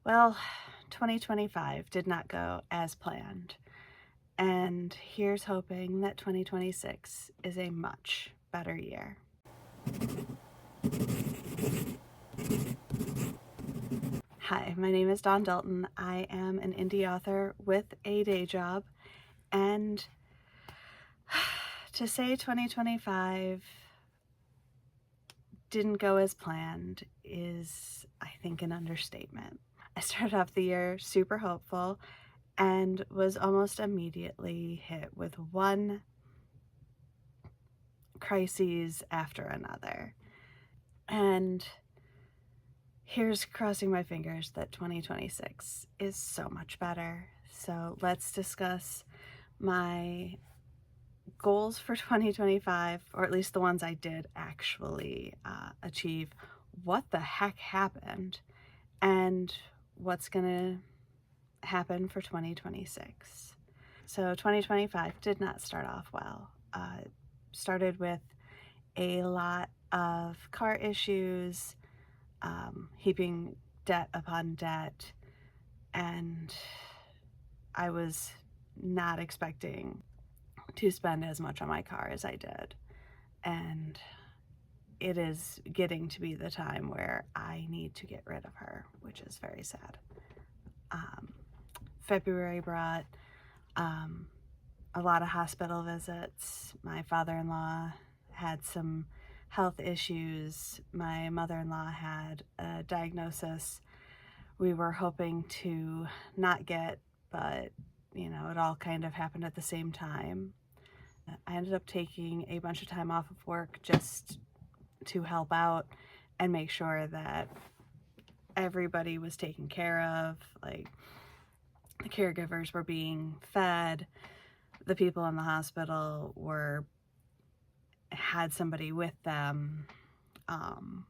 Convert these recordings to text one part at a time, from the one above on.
Well, 2025 did not go as planned, and here's hoping that 2026 is a much better year. Hi, my name is Dawn Dalton. I am an indie author with a day job, and to say 2025 didn't go as planned is, I think, an understatement. I started off the year super hopeful and was almost immediately hit with one crises after another. And here's crossing my fingers that 2026 is so much better. So let's discuss my goals for 2025, or at least the ones I did actually achieve, what the heck happened, and what's gonna happen for 2026. So 2025 did not start off well. Started with a lot of car issues, heaping debt upon debt, and I was not expecting to spend as much on my car as I did. And it is getting to be the time where I need to get rid of her, which is very sad. February brought a lot of hospital visits. My father-in-law had some health issues. My mother-in-law had a diagnosis we were hoping to not get, but it all kind of happened at the same time. I ended up taking a bunch of time off of work just to help out and make sure that everybody was taken care of. Like, the caregivers were being fed, the people in the hospital had somebody with them. On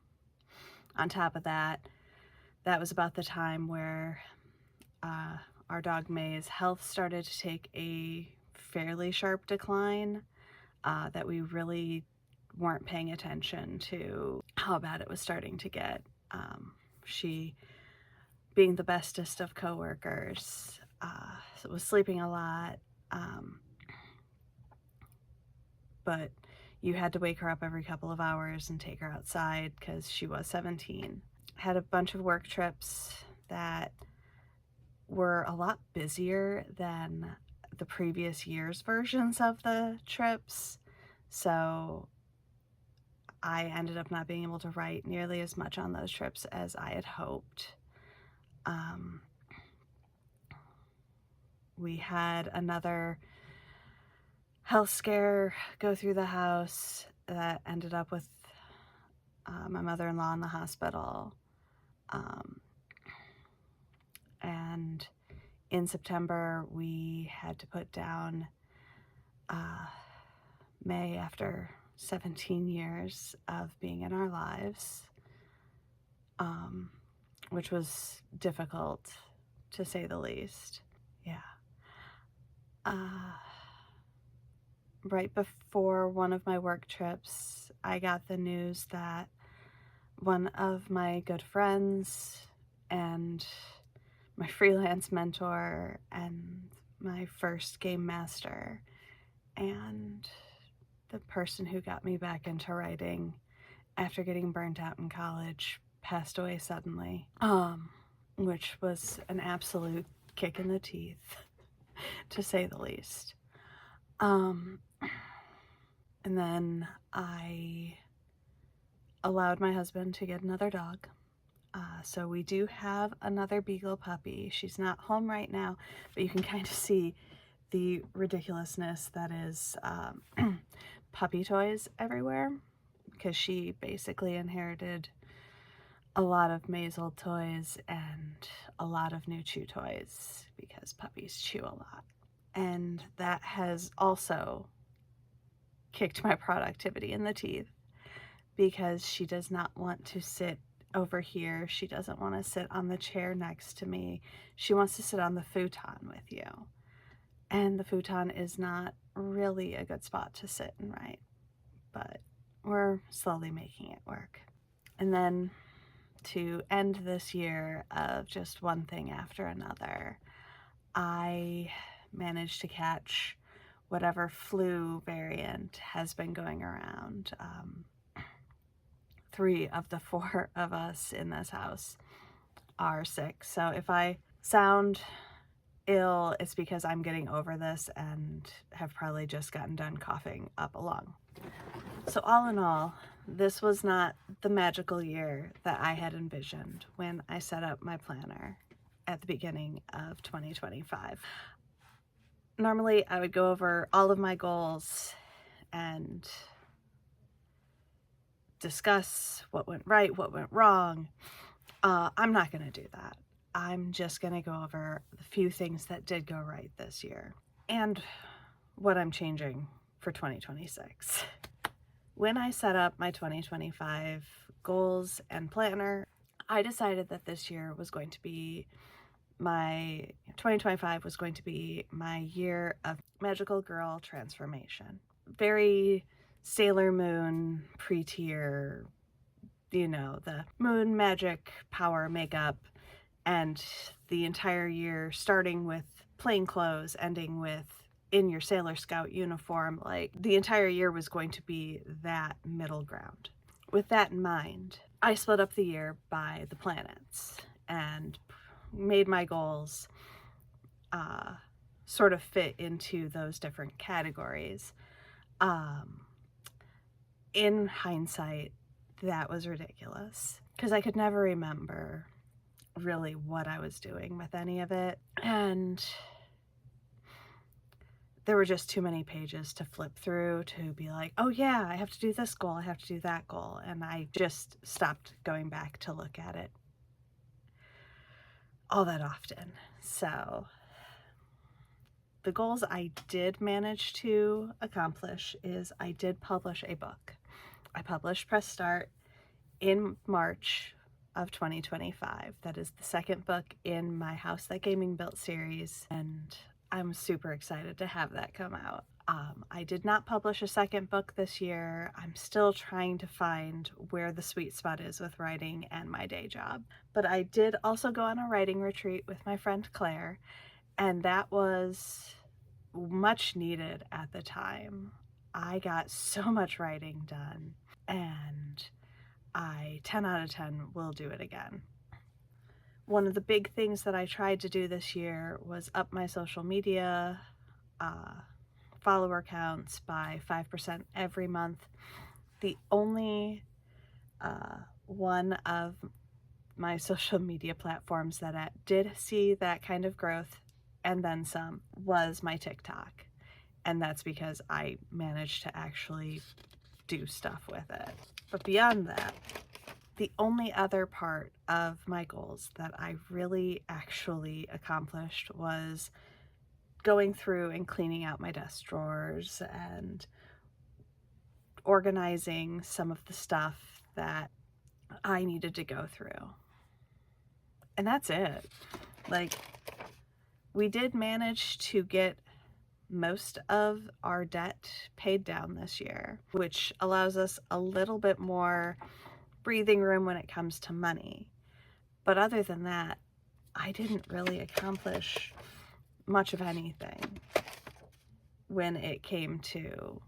top of that, that was about the time where our dog May's health started to take a fairly sharp decline, that we really weren't paying attention to how bad it was starting to get. She, being the bestest of coworkers, was sleeping a lot, but you had to wake her up every couple of hours and take her outside because she was 17. Had a bunch of work trips that were a lot busier than the previous year's versions of the trips, so I ended up not being able to write nearly as much on those trips as I had hoped. We had another health scare go through the house that ended up with my mother-in-law in the hospital. And in September, we had to put down May after 17 years of being in our lives, which was difficult, to say the least. Yeah. Right before one of my work trips, I got the news that one of my good friends and my freelance mentor and my first game master and the person who got me back into writing after getting burnt out in college passed away suddenly, which was an absolute kick in the teeth, to say the least. And then I allowed my husband to get another dog. So we do have another Beagle puppy. She's not home right now, but you can kind of see the ridiculousness that is puppy toys everywhere, because she basically inherited a lot of May's old toys and a lot of new chew toys, because puppies chew a lot. And that has also kicked my productivity in the teeth, because she does not want to sit over here. She doesn't want to sit on the chair next to me. She wants to sit on the futon with you. And the futon is not really a good spot to sit and write, but we're slowly making it work. And then to end this year of just one thing after another. I managed to catch whatever flu variant has been going around. 3 of the 4 of us in this house are sick. So if I sound ill, it's because I'm getting over this and have probably just gotten done coughing up a lung. So all in all, this was not the magical year that I had envisioned when I set up my planner at the beginning of 2025. Normally, I would go over all of my goals and discuss what went right, what went wrong. I'm not going to do that. I'm just going to go over the few things that did go right this year and what I'm changing for 2026. When I set up my 2025 goals and planner, I decided that this year was going to be 2025 was going to be my year of magical girl transformation. Very Sailor Moon pre-tier, the moon magic power makeup, and the entire year starting with plain clothes, ending with in your Sailor Scout uniform. Like, the entire year was going to be that middle ground. With that in mind, I split up the year by the planets and made my goals sort of fit into those different categories. In hindsight, that was ridiculous because I could never remember really what I was doing with any of it, and there were just too many pages to flip through to be like, oh yeah, I have to do this goal, I have to do that goal, and I just stopped going back to look at it all that often. So the goals I did manage to accomplish is I did publish a book. I published Press Start in March of 2025. That is the second book in my House That Gaming Built series, and I'm super excited to have that come out. I did not publish a second book this year. I'm still trying to find where the sweet spot is with writing and my day job. But I did also go on a writing retreat with my friend Claire, and that was much needed at the time. I got so much writing done, and I 10 out of 10 will do it again. One of the big things that I tried to do this year was up my social media follower counts by 5% every month. The only one of my social media platforms that did see that kind of growth and then some was my TikTok. And that's because I managed to actually do stuff with it. But beyond that, the only other part of my goals that I really actually accomplished was going through and cleaning out my desk drawers and organizing some of the stuff that I needed to go through. And that's it. Like, we did manage to get most of our debt paid down this year, which allows us a little bit more breathing room when it comes to money. But other than that, I didn't really accomplish much of anything when it came to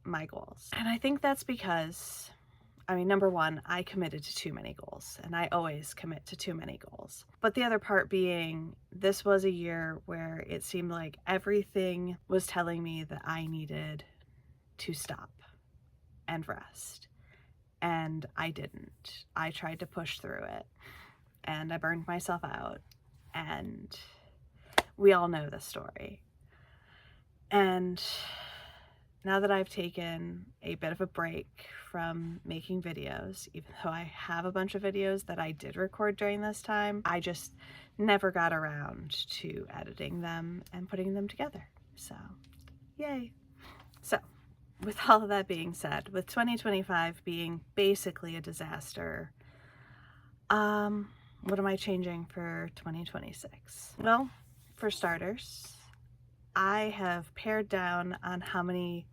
my goals. And I think that's because, number one, I committed to too many goals, and I always commit to too many goals. But the other part being, this was a year where it seemed like everything was telling me that I needed to stop and rest. And I didn't. I tried to push through it, and I burned myself out, and we all know the story. And now that I've taken a bit of a break from making videos, even though I have a bunch of videos that I did record during this time, I just never got around to editing them and putting them together. So, yay. So, with all of that being said, with 2025 being basically a disaster, what am I changing for 2026? Well, for starters, I have pared down on how many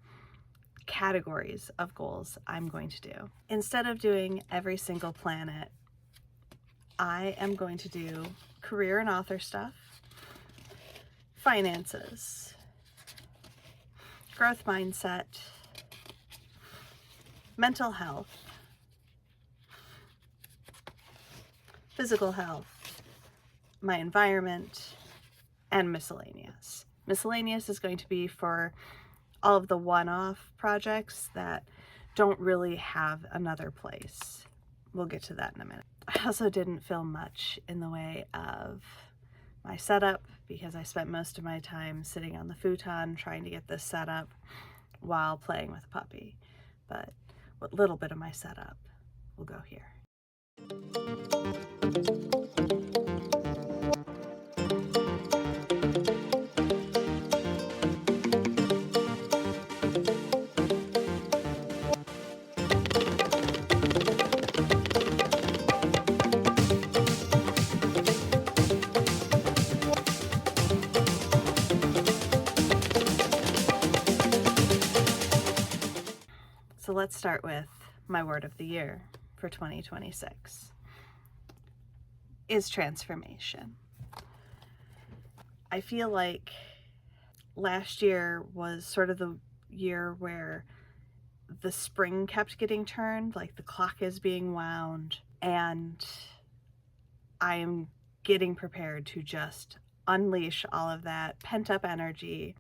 categories of goals I'm going to do. Instead of doing every single planet I am going to do career and author stuff, finances, growth mindset, mental health, physical health, my environment, and miscellaneous. Miscellaneous is going to be for all of the one-off projects that don't really have another place. We'll get to that in a minute. I also didn't film much in the way of my setup because I spent most of my time sitting on the futon trying to get this set up while playing with a puppy. But what little bit of my setup will go here. So let's start with my word of the year for 2026 is transformation. I feel like last year was sort of the year where the spring kept getting turned, like the clock is being wound, and I am getting prepared to just unleash all of that pent-up energy,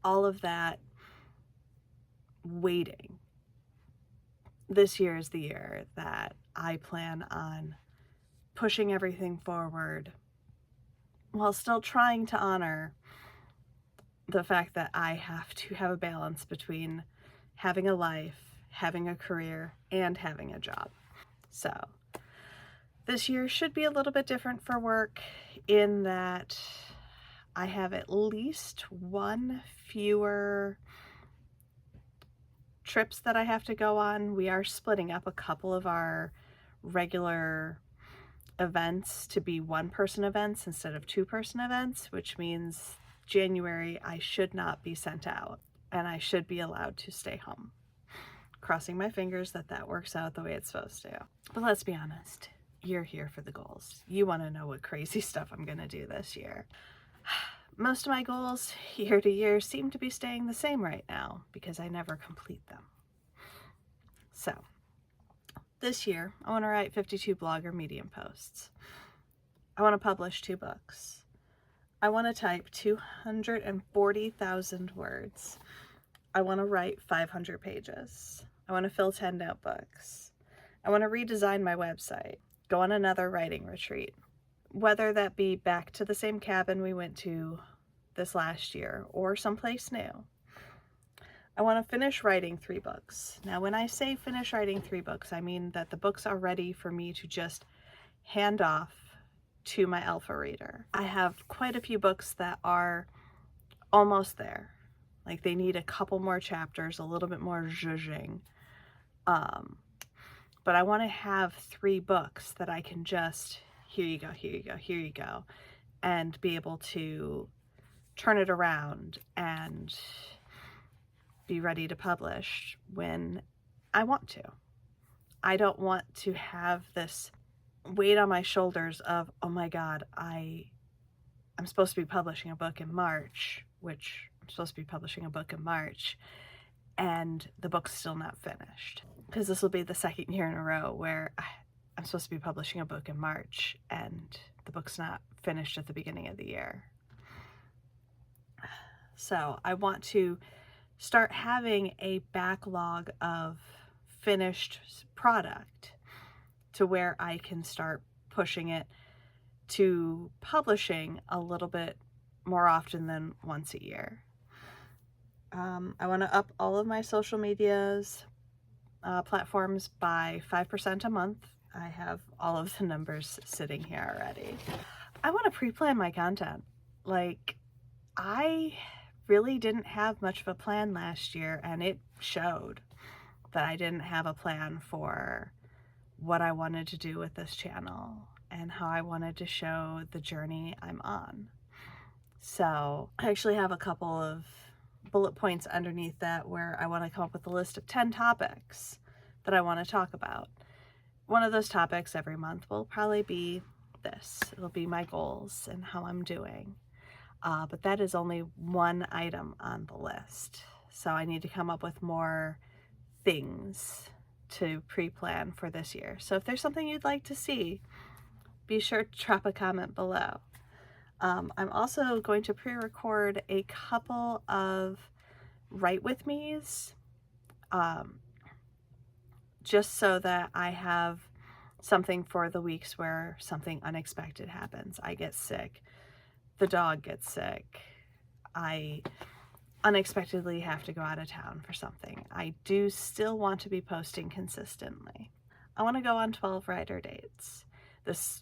all of that waiting. This year is the year that I plan on pushing everything forward while still trying to honor the fact that I have to have a balance between having a life, having a career, and having a job. So this year should be a little bit different for work in that I have at least one fewer trips that I have to go on. We are splitting up a couple of our regular events to be one-person events instead of two-person events, which means January I should not be sent out and I should be allowed to stay home. Crossing my fingers that that works out the way it's supposed to. But let's be honest, you're here for the goals. You want to know what crazy stuff I'm going to do this year. Most of my goals year to year seem to be staying the same right now because I never complete them. So this year, I want to write 52 blog or Medium posts. I want to publish 2 books. I want to type 240,000 words. I want to write 500 pages. I want to fill 10 notebooks. I want to redesign my website, go on another writing retreat, whether that be back to the same cabin we went to this last year or someplace new. I want to finish writing 3 books. Now, when I say finish writing 3 books, I mean that the books are ready for me to just hand off to my alpha reader. I have quite a few books that are almost there. Like they need a couple more chapters, a little bit more zhuzhing. But I want to have 3 books that I can just, here you go, here you go, here you go, and be able to turn it around and be ready to publish when I want to. I don't want to have this weight on my shoulders of, oh my God, I'm supposed to be publishing a book in March, which I'm supposed to be publishing a book in March, and the book's still not finished. Because this will be the second year in a row where I'm supposed to be publishing a book in March and the book's not finished at the beginning of the year. So I want to start having a backlog of finished product to where I can start pushing it to publishing a little bit more often than once a year. I want to up all of my social medias platforms by 5% a month. I have all of the numbers sitting here already. I want to pre-plan my content. Like, I really didn't have much of a plan last year, and it showed that I didn't have a plan for what I wanted to do with this channel and how I wanted to show the journey I'm on. So I actually have a couple of bullet points underneath that where I want to come up with a list of 10 topics that I want to talk about, one of those topics every month will probably be this. It'll be my goals and how I'm doing. But that is only one item on the list. So I need to come up with more things to pre-plan for this year. So if there's something you'd like to see, be sure to drop a comment below. I'm also going to pre-record a couple of Write With Me's, just so that I have something for the weeks where something unexpected happens. I get sick, the dog gets sick, I unexpectedly have to go out of town for something. I do still want to be posting consistently. I want to go on 12 writer dates. This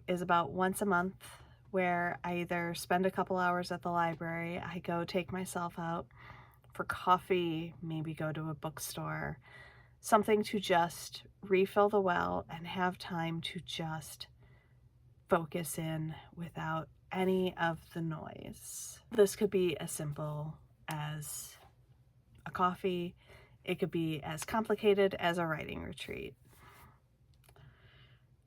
is about once a month where I either spend a couple hours at the library, I go take myself out for coffee, maybe go to a bookstore, something to just refill the well and have time to just focus in without any of the noise. This could be as simple as a coffee. It could be as complicated as a writing retreat.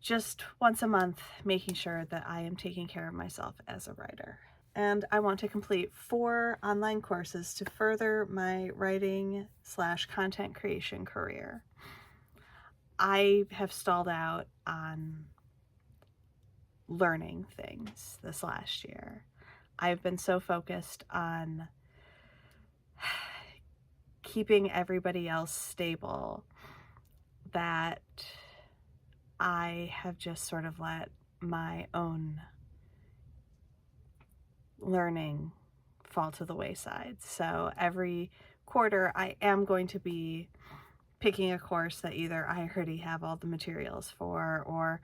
Just once a month, making sure that I am taking care of myself as a writer. And I want to complete 4 online courses to further my writing/content creation career. I have stalled out on learning things this last year. I've been so focused on keeping everybody else stable that I have just sort of let my own learning fall to the wayside. So every quarter I am going to be picking a course that either I already have all the materials for, or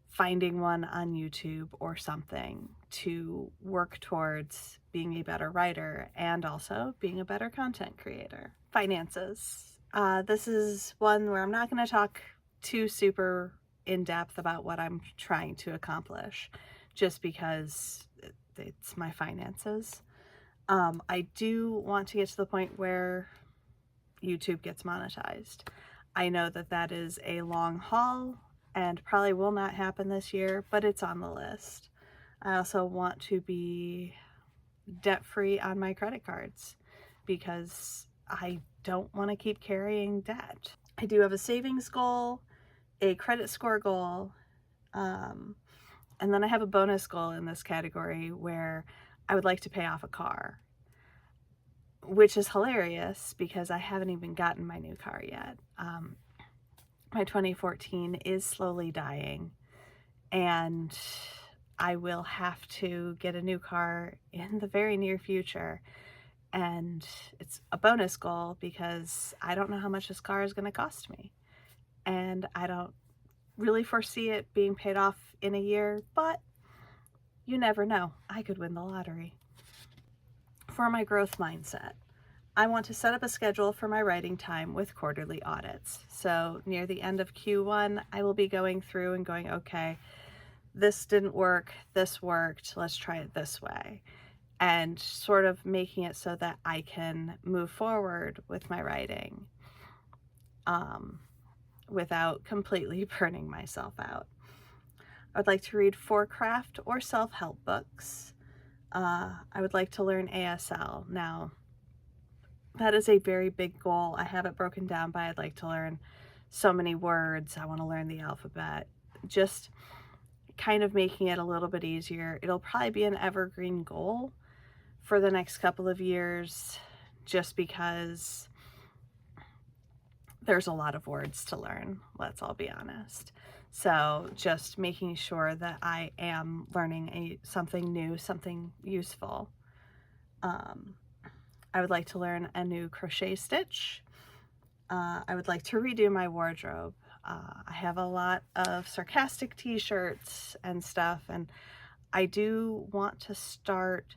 finding one on YouTube or something to work towards being a better writer and also being a better content creator. Finances. This is one where I'm not going to talk too super in depth about what I'm trying to accomplish, just because it's my finances. I do want to get to the point where YouTube gets monetized. I know that that is a long haul and probably will not happen this year, but it's on the list. I also want to be debt-free on my credit cards because I don't want to keep carrying debt. I do have a savings goal, a credit score goal, and then I have a bonus goal in this category where I would like to pay off a car, which is hilarious because I haven't even gotten my new car yet. My 2014 is slowly dying, and I will have to get a new car in the very near future. And it's a bonus goal because I don't know how much this car is going to cost me. And I don't really foresee it being paid off in a year, but you never know. I could win the lottery. For my growth mindset, I want to set up a schedule for my writing time with quarterly audits. So near the end of Q1, I will be going through and going, okay, this didn't work, this worked, let's try it this way. And sort of making it so that I can move forward with my writing without completely burning myself out. I would like to read 4 craft or self-help books. I would like to learn ASL. Now, that is a very big goal. I have it broken down by I'd like to learn so many words. I want to learn the alphabet. Just kind of making it a little bit easier. It'll probably be an evergreen goal for the next couple of years, just because there's a lot of words to learn, let's all be honest. So just making sure that I am learning something new, something useful. I would like to learn a new crochet stitch. I would like to redo my wardrobe. I have a lot of sarcastic t-shirts and stuff, and I do want to start,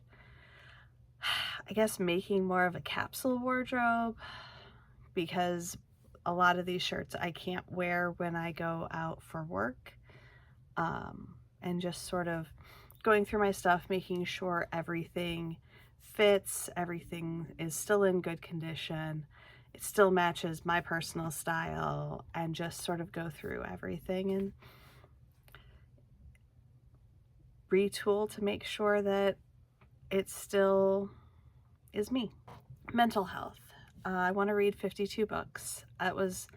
I guess, making more of a capsule wardrobe, because a lot of these shirts I can't wear when I go out for work. And just sort of going through my stuff, making sure everything fits, everything is still in good condition, it still matches my personal style, and just sort of go through everything and retool to make sure that it still is me. Mental health. I want to read 52 books. It was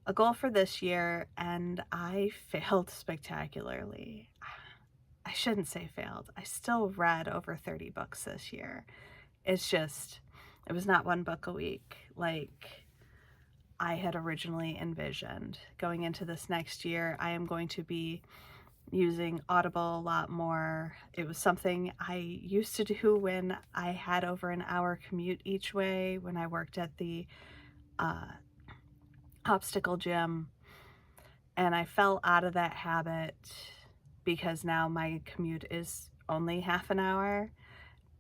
a goal for this year, and I failed spectacularly. I shouldn't say failed. I still read over 30 books this year. It's just, it was not one book a week like I had originally envisioned. Going into this next year, I am going to be using Audible a lot more. It was something I used to do when I had over an hour commute each way when I worked at the obstacle gym, and I fell out of that habit because now my commute is only half an hour,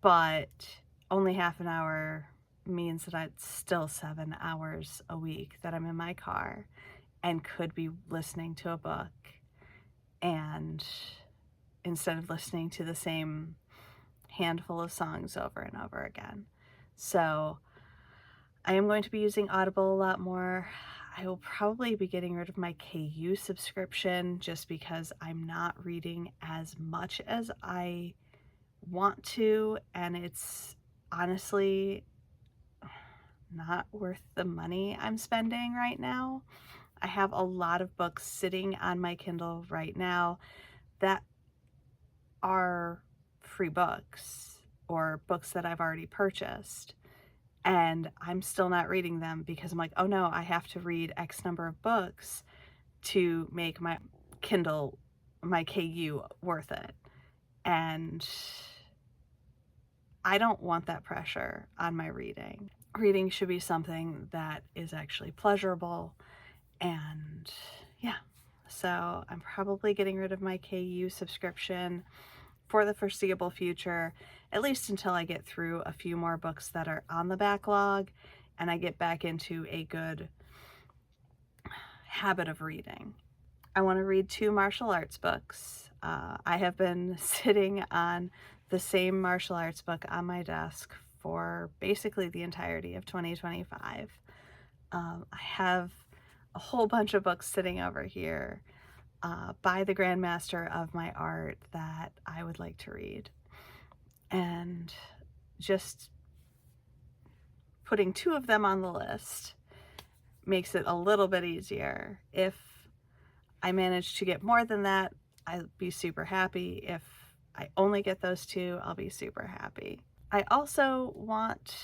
but only half an hour means that it's still 7 hours a week that I'm in my car and could be listening to a book, and instead of listening to the same handful of songs over and over again. So I am going to be using Audible a lot more. I will probably be getting rid of my KU subscription just because I'm not reading as much as I want to, and it's honestly not worth the money I'm spending right now. I have a lot of books sitting on my Kindle right now that are free books or books that I've already purchased, and I'm still not reading them because I'm like, oh no, I have to read X number of books to make my Kindle, my KU worth it. And I don't want that pressure on my reading. Reading should be something that is actually pleasurable, and yeah. So I'm probably getting rid of my KU subscription for the foreseeable future, at least until I get through a few more books that are on the backlog and I get back into a good habit of reading. I want to read 2 martial arts books. I have been sitting on the same martial arts book on my desk for basically the entirety of 2025. I have a whole bunch of books sitting over here by the grandmaster of my art that I would like to read. And just putting 2 of them on the list makes it a little bit easier. If I manage to get more than that, I'll be super happy. If I only get those 2, I'll be super happy. I also want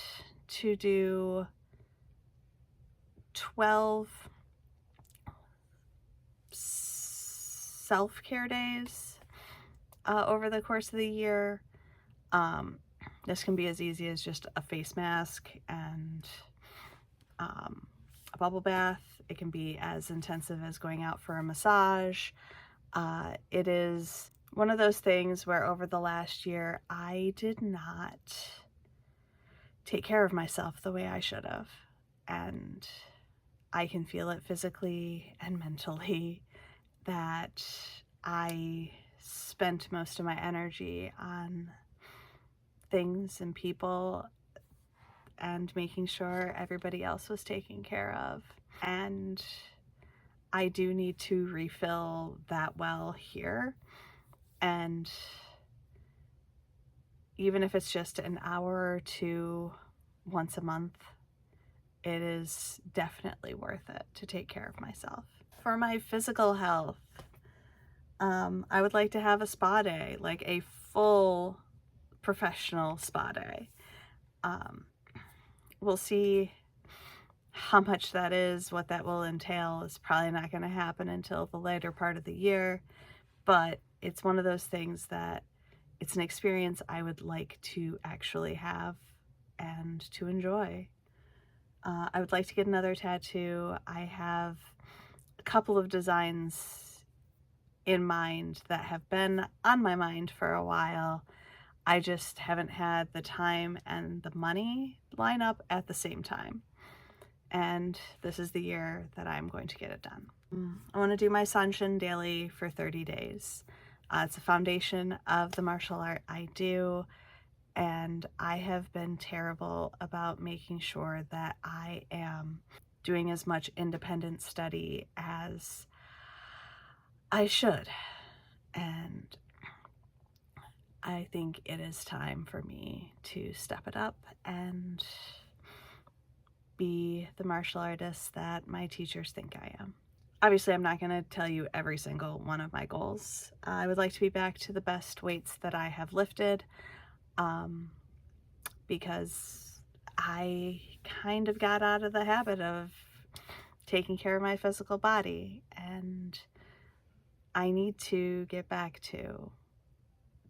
to do 12 self-care days over the course of the year. This can be as easy as just a face mask and a bubble bath. It can be as intensive as going out for a massage. It is one of those things where over the last year, I did not take care of myself the way I should have. And I can feel it physically and mentally that I spent most of my energy on things and people and making sure everybody else was taken care of. And I do need to refill that well here. And even if it's just an hour or 2 once a month, it is definitely worth it to take care of myself. For my physical health, I would like to have a spa day, like a full professional spa day. We'll see how much that is, what that will entail. It's probably not going to happen until the later part of the year, but it's one of those things that it's an experience I would like to actually have and to enjoy. I would like to get another tattoo. I have a couple of designs in mind that have been on my mind for a while. I just haven't had the time and the money line up at the same time. And this is the year that I'm going to get it done. I want to do my Sanshin daily for 30 days. It's a foundation of the martial art I do, and I have been terrible about making sure that I am doing as much independent study as I should. And I think it is time for me to step it up and be the martial artist that my teachers think I am. Obviously, I'm not going to tell you every single one of my goals. I would like to be back to the best weights that I have lifted, because I kind of got out of the habit of taking care of my physical body, and I need to get back to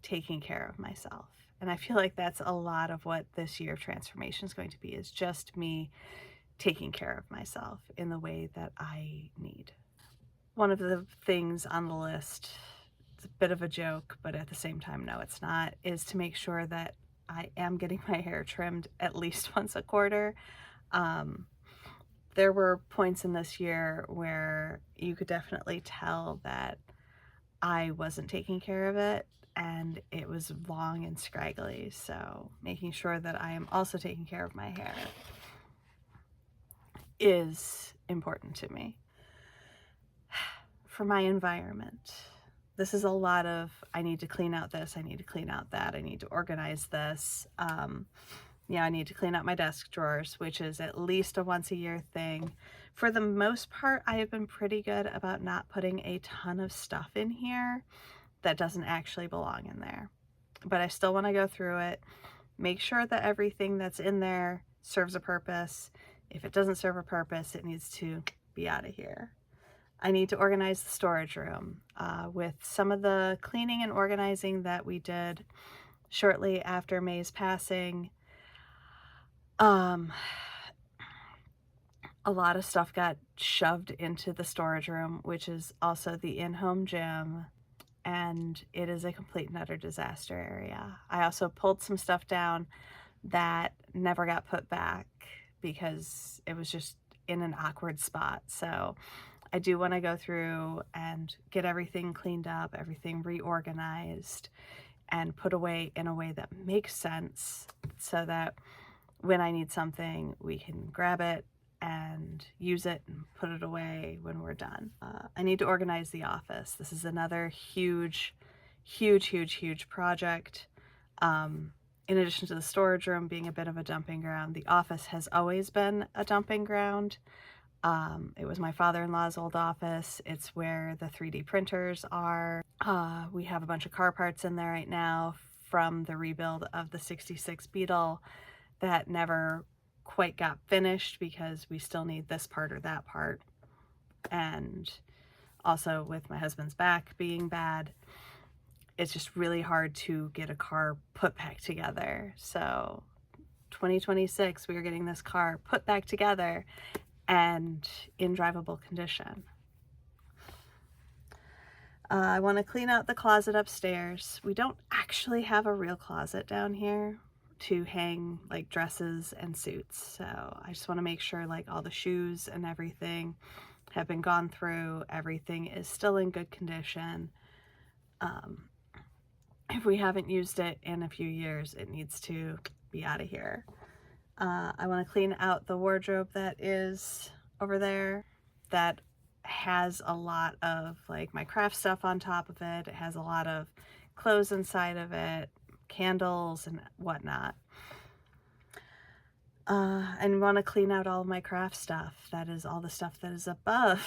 taking care of myself. And I feel like that's a lot of what this year of transformation is going to be, is just me taking care of myself in the way that I need. One of the things on the list, it's a bit of a joke, but at the same time, no, it's not, is to make sure that I am getting my hair trimmed at least once a quarter. There were points in this year where you could definitely tell that I wasn't taking care of it, and it was long and scraggly. So making sure that I am also taking care of my hair is important to me. For my environment, this is a lot of, I need to clean out this, I need to clean out that, I need to organize this. Yeah, I need to clean out my desk drawers, which is at least a once a year thing. For the most part, I have been pretty good about not putting a ton of stuff in here that doesn't actually belong in there. But I still want to go through it, make sure that everything that's in there serves a purpose. If it doesn't serve a purpose, it needs to be out of here. I need to organize the storage room. With some of the cleaning and organizing that we did shortly after May's passing, a lot of stuff got shoved into the storage room, which is also the in-home gym, and it is a complete and utter disaster area. I also pulled some stuff down that never got put back because it was just in an awkward spot. So I do want to go through and get everything cleaned up, everything reorganized, and put away in a way that makes sense, so that when I need something, we can grab it and use it and put it away when we're done. I need to organize the office. This is another huge project. In addition to the storage room being a bit of a dumping ground, the office has always been a dumping ground. It was my father-in-law's old office. It's where the 3D printers are. We have a bunch of car parts in there right now from the rebuild of the 66 Beetle that never quite got finished because we still need this part or that part. And also with my husband's back being bad, it's just really hard to get a car put back together. So 2026, we are getting this car put back together and in drivable condition. I want to clean out the closet upstairs. We don't actually have a real closet down here to hang like dresses and suits, so I just want to make sure like all the shoes and everything have been gone through, everything is still in good condition. If we haven't used it in a few years, it needs to be out of here. I want to clean out the wardrobe that is over there that has a lot of like my craft stuff on top of it. It has a lot of clothes inside of it, candles and whatnot. And want to clean out all of my craft stuff. That is all the stuff that is above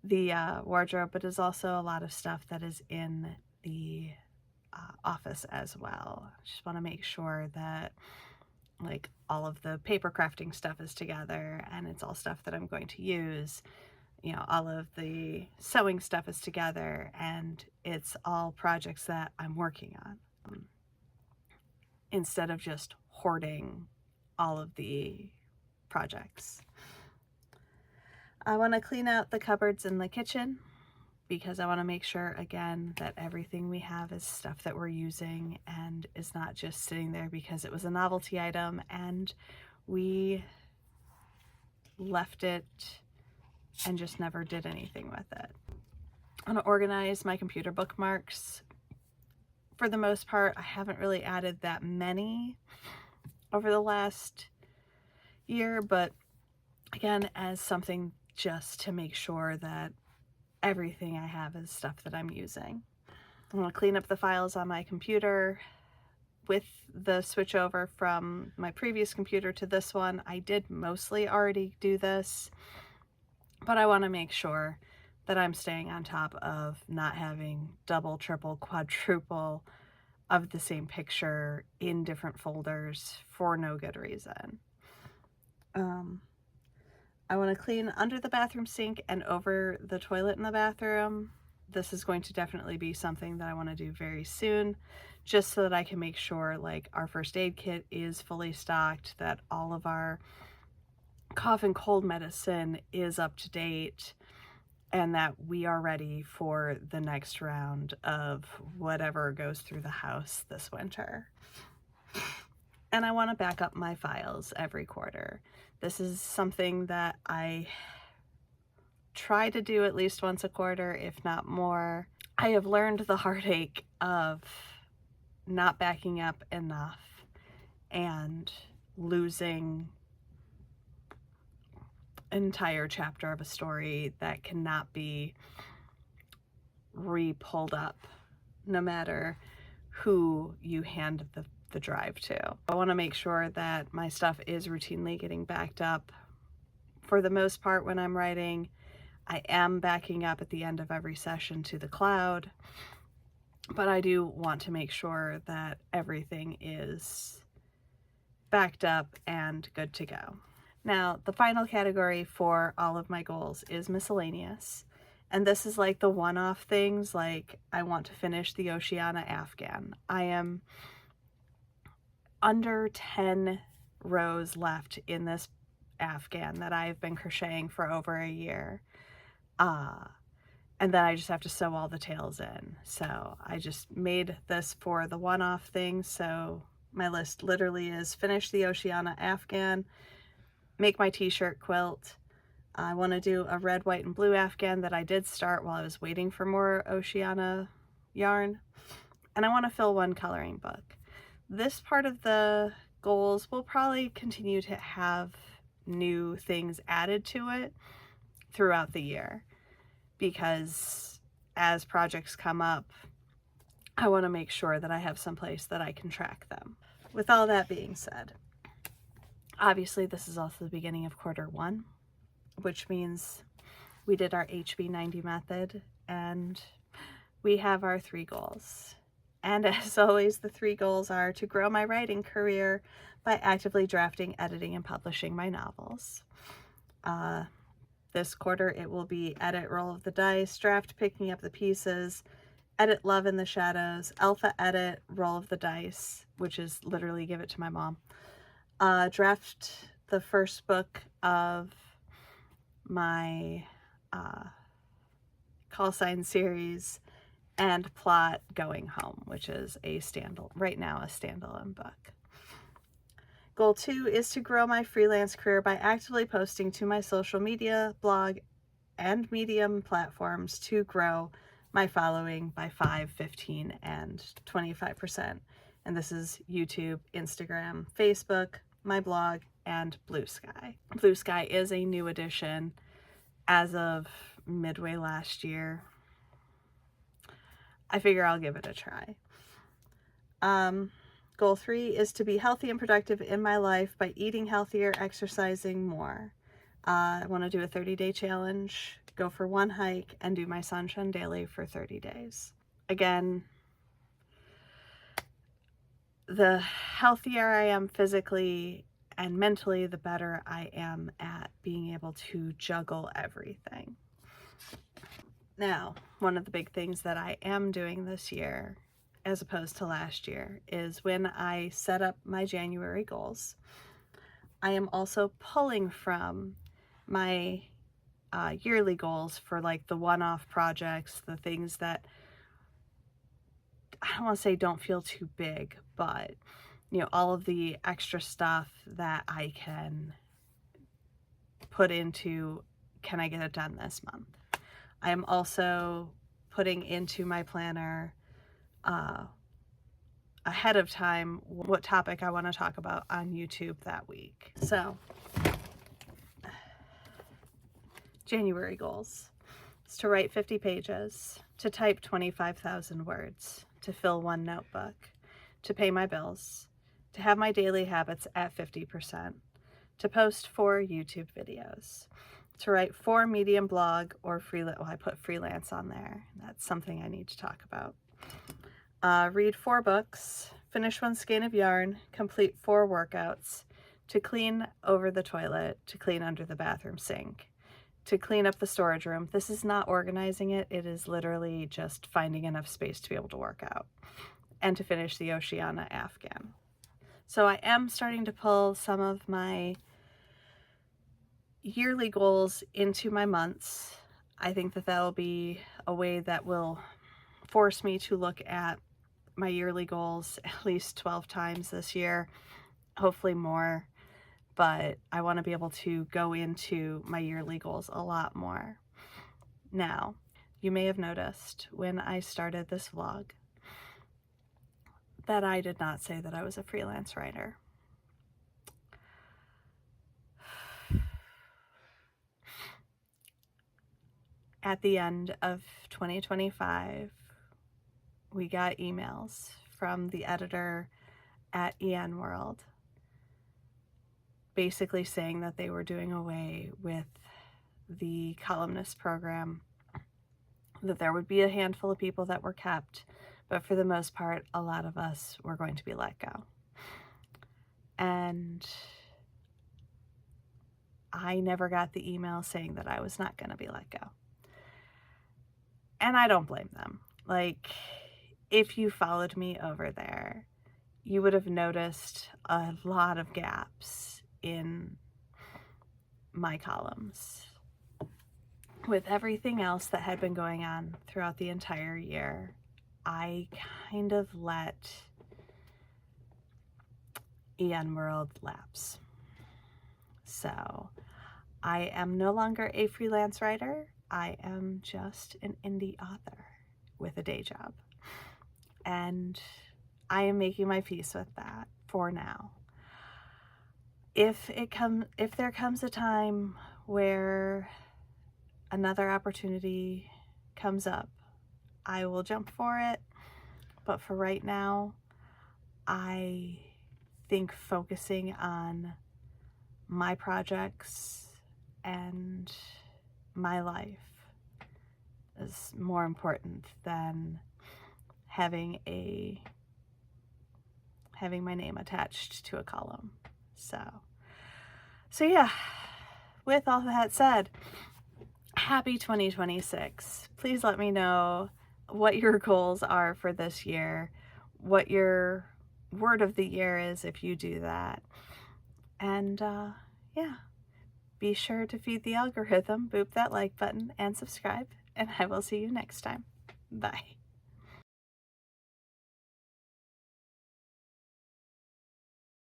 the wardrobe, but is also a lot of stuff that is in the office as well. Just want to make sure that like all of the paper crafting stuff is together and it's all stuff that I'm going to use. You know, all of the sewing stuff is together and it's all projects that I'm working on, instead of just hoarding all of the projects. I want to clean out the cupboards in the kitchen because I want to make sure again that everything we have is stuff that we're using and is not just sitting there because it was a novelty item and we left it and just never did anything with it. I want to organize my computer bookmarks. For the most part, I haven't really added that many over the last year, but again, as something just to make sure that everything I have is stuff that I'm using. I'm going to clean up the files on my computer. With the switch over from my previous computer to this one, I did mostly already do this, but I want to make sure that I'm staying on top of not having double, triple, quadruple of the same picture in different folders for no good reason. I want to clean under the bathroom sink and over the toilet in the bathroom. This is going to definitely be something that I want to do very soon, just so that I can make sure like our first aid kit is fully stocked, that all of our cough and cold medicine is up to date, and that we are ready for the next round of whatever goes through the house this winter. And I want to back up my files every quarter. This is something that I try to do at least once a quarter, if not more. I have learned the heartache of not backing up enough and losing an entire chapter of a story that cannot be re-pulled up, no matter who you hand the drive to. I want to make sure that my stuff is routinely getting backed up. For the most part, when I'm writing, I am backing up at the end of every session to the cloud, but I do want to make sure that everything is backed up and good to go. Now, the final category for all of my goals is miscellaneous. And this is like the one-off things, like I want to finish the Oceana Afghan. I am under 10 rows left in this Afghan that I've been crocheting for over a year. And then I just have to sew all the tails in. So I just made this for the one-off thing. So my list literally is finish the Oceana Afghan, make my t-shirt quilt. I want to do a red, white, and blue Afghan that I did start while I was waiting for more Oceana yarn. And I want to fill one coloring book. This part of the goals will probably continue to have new things added to it throughout the year, because as projects come up, I want to make sure that I have some place that I can track them. With all that being said, obviously this is also the beginning of quarter one, which means we did our HB90 method and we have our 3 goals. And as always, the 3 goals are to grow my writing career by actively drafting, editing, and publishing my novels. This quarter it will be edit Roll of the Dice, draft Picking Up the Pieces, edit Love in the Shadows, alpha edit Roll of the Dice, which is literally give it to my mom, draft the first book of my call sign series, and plot Going Home, which is right now a standalone book. Goal 2 is to grow my freelance career by actively posting to my social media, blog, and Medium platforms to grow my following by 5, 15, and 25%. And this is YouTube, Instagram, Facebook, my blog, and Blue Sky. Blue Sky is a new addition as of midway last year. I figure I'll give it a try. Goal 3 is to be healthy and productive in my life by eating healthier, exercising more. I want to do a 30-day challenge, go for 1 hike, and do my Sunshine Daily for 30 days. Again, the healthier I am physically and mentally, the better I am at being able to juggle everything. Now, one of the big things that I am doing this year, as opposed to last year, is when I set up my January goals, I am also pulling from my yearly goals for like the one-off projects, the things that I don't want to say don't feel too big, but you know, all of the extra stuff that I can put into, can I get it done this month? I am also putting into my planner ahead of time what topic I want to talk about on YouTube that week. So, January goals is to write 50 pages, to type 25,000 words, to fill one notebook, to pay my bills, to have my daily habits at 50%, to post 4 YouTube videos, to write 4 Medium blog or freelance. Well, I put freelance on there. That's something I need to talk about. Read 4 books, finish 1 skein of yarn, complete 4 workouts, to clean over the toilet, to clean under the bathroom sink, to clean up the storage room. This is not organizing it. It is literally just finding enough space to be able to work out, and to finish the Oceana Afghan. So I am starting to pull some of my yearly goals into my months. I think that that'll be a way that will force me to look at my yearly goals at least 12 times this year, hopefully more, but I want to be able to go into my yearly goals a lot more. Now, you may have noticed when I started this vlog that I did not say that I was a freelance writer. At the end of 2025, we got emails from the editor at EN World basically saying that they were doing away with the columnist program, that there would be a handful of people that were kept, but for the most part, a lot of us were going to be let go. And I never got the email saying that I was not going to be let go. And I don't blame them. Like, if you followed me over there, you would have noticed a lot of gaps in my columns. With everything else that had been going on throughout the entire year, I kind of let EN World lapse. So I am no longer a freelance writer. I am just an indie author with a day job. And I am making my peace with that for now. If there comes a time where another opportunity comes up, I will jump for it. But for right now, I think focusing on my projects and my life is more important than having my name attached to a column. So yeah, with all that said, happy 2026. Please let me know what your goals are for this year, what your word of the year is if you do that. And yeah, be sure to feed the algorithm, boop that like button, and subscribe, and I will see you next time. Bye.